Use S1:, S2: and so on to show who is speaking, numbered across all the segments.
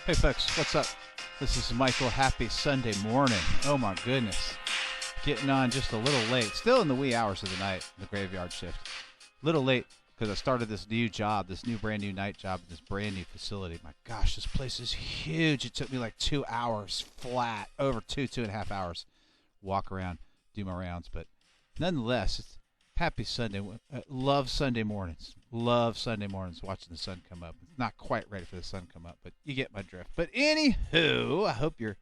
S1: Hey folks, what's up? This is Michael. Happy Sunday morning. Oh my goodness. Getting on just a little late. Still in the wee hours of the night, the graveyard shift. Little late because I started this new job, this new brand new night job at this brand new facility. My gosh, this place is huge. It took me like 2 hours flat, over 2.5 hours. Walk around, do my rounds, but nonetheless, it's happy Sunday. Love Sunday mornings. Love Sunday mornings watching the sun come up. It's not quite ready for the sun to come up, but you get my drift. But anywho, I hope your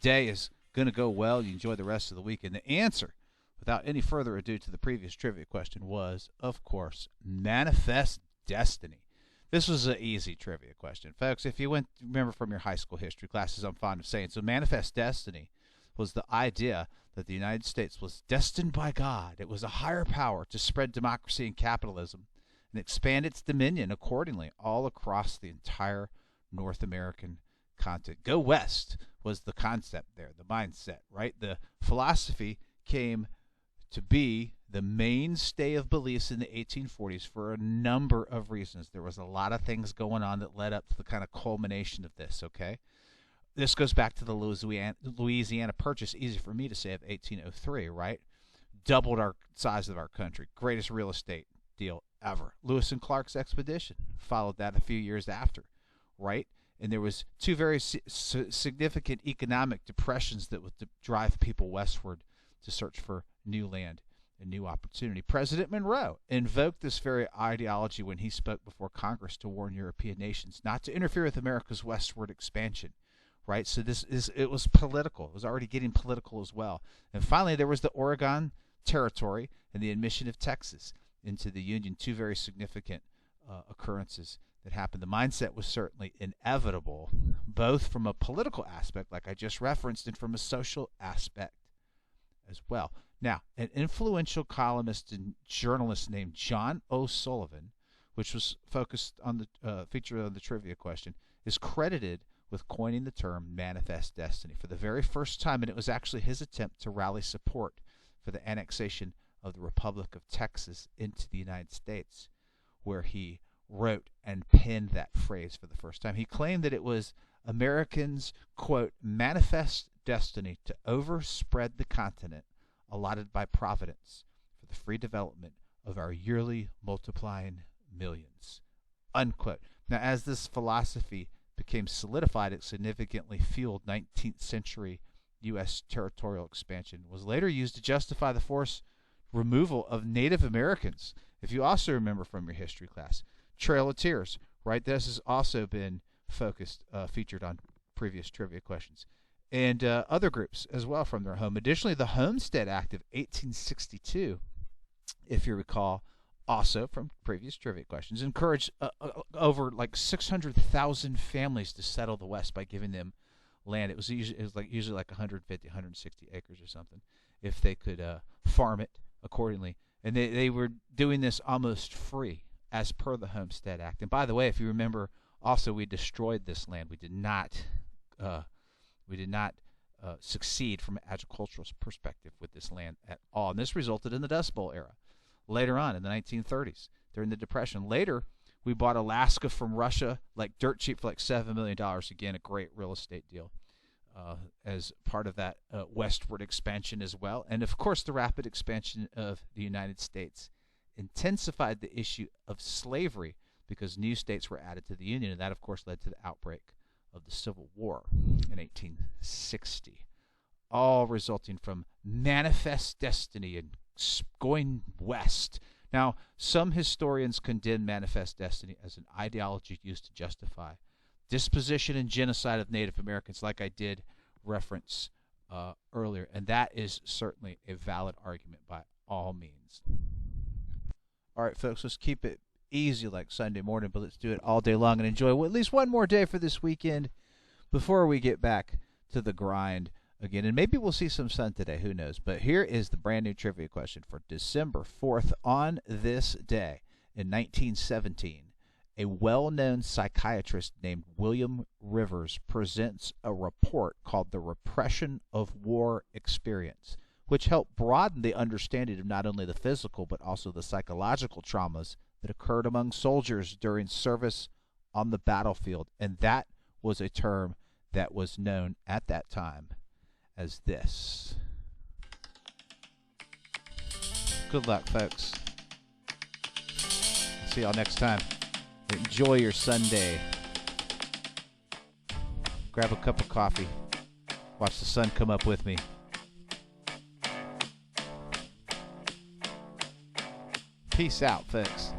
S1: day is going to go well. You enjoy the rest of the week. And the answer, without any further ado to the previous trivia question, was, of course, manifest destiny. This was an easy trivia question. Folks, if you remember from your high school history classes, I'm fond of saying, so manifest destiny was the idea that the United States was destined by God. It was a higher power to spread democracy and capitalism and expand its dominion accordingly all across the entire North American continent. Go west was the concept there, the mindset, right? The philosophy came to be the mainstay of beliefs in the 1840s for a number of reasons. There was a lot of things going on that led up to the kind of culmination of this, okay? This goes back to the Louisiana Purchase, easy for me to say, of 1803, right? Doubled our size of our country. Greatest real estate deal ever. Lewis and Clark's expedition followed that a few years after, right? And there was two very significant economic depressions that would drive people westward to search for new land and new opportunity. President Monroe invoked this very ideology when he spoke before Congress to warn European nations not to interfere with America's westward expansion. Right, so it was political. It was already getting political as well. And finally, there was the Oregon Territory and the admission of Texas into the Union. Two very significant occurrences that happened. The mindset was certainly inevitable, both from a political aspect, like I just referenced, and from a social aspect as well. Now, an influential columnist and journalist named John O'Sullivan, which was focused on the feature of the trivia question, is credited with coining the term manifest destiny for the very first time, and it was actually his attempt to rally support for the annexation of the Republic of Texas into the United States, where he wrote and penned that phrase for the first time. He claimed that it was Americans' quote manifest destiny to overspread the continent allotted by Providence for the free development of our yearly multiplying millions, unquote. Now, as this philosophy became solidified, it significantly fueled 19th century U.S. territorial expansion, was later used to justify the forced removal of Native Americans. If you also remember from your history class, Trail of Tears, right? This has also been featured on previous trivia questions. And other groups as well from their home. Additionally, the Homestead Act of 1862, if you recall, also from previous trivia questions, encouraged over like 600,000 families to settle the West by giving them land. It was usually like 150, 160 acres or something, if they could farm it accordingly. And they were doing this almost free as per the Homestead Act. And by the way, if you remember, also we destroyed this land. We did not succeed from an agricultural perspective with this land at all. And this resulted in the Dust Bowl era. Later on in the 1930s, during the Depression. Later, we bought Alaska from Russia like dirt cheap for like $7 million. Again, a great real estate deal as part of that westward expansion as well. And of course, the rapid expansion of the United States intensified the issue of slavery because new states were added to the Union. And that, of course, led to the outbreak of the Civil War in 1860, all resulting from manifest destiny and going west. Now, some historians condemn manifest destiny as an ideology used to justify disposition and genocide of Native Americans, like I did reference earlier, and that is certainly a valid argument by all means. All right, folks, let's keep it easy like Sunday morning, but let's do it all day long and enjoy at least one more day for this weekend before we get back to the grind again. And maybe we'll see some sun today, who knows. But here is the brand new trivia question for December 4th. On this day in 1917, a well-known psychiatrist named William Rivers presents a report called The Repression of War Experience, which helped broaden the understanding of not only the physical but also the psychological traumas that occurred among soldiers during service on the battlefield. And that was a term that was known at that time as this. Good luck, folks. See y'all next time. Enjoy your Sunday. Grab a cup of coffee. Watch the sun come up with me. Peace out, folks.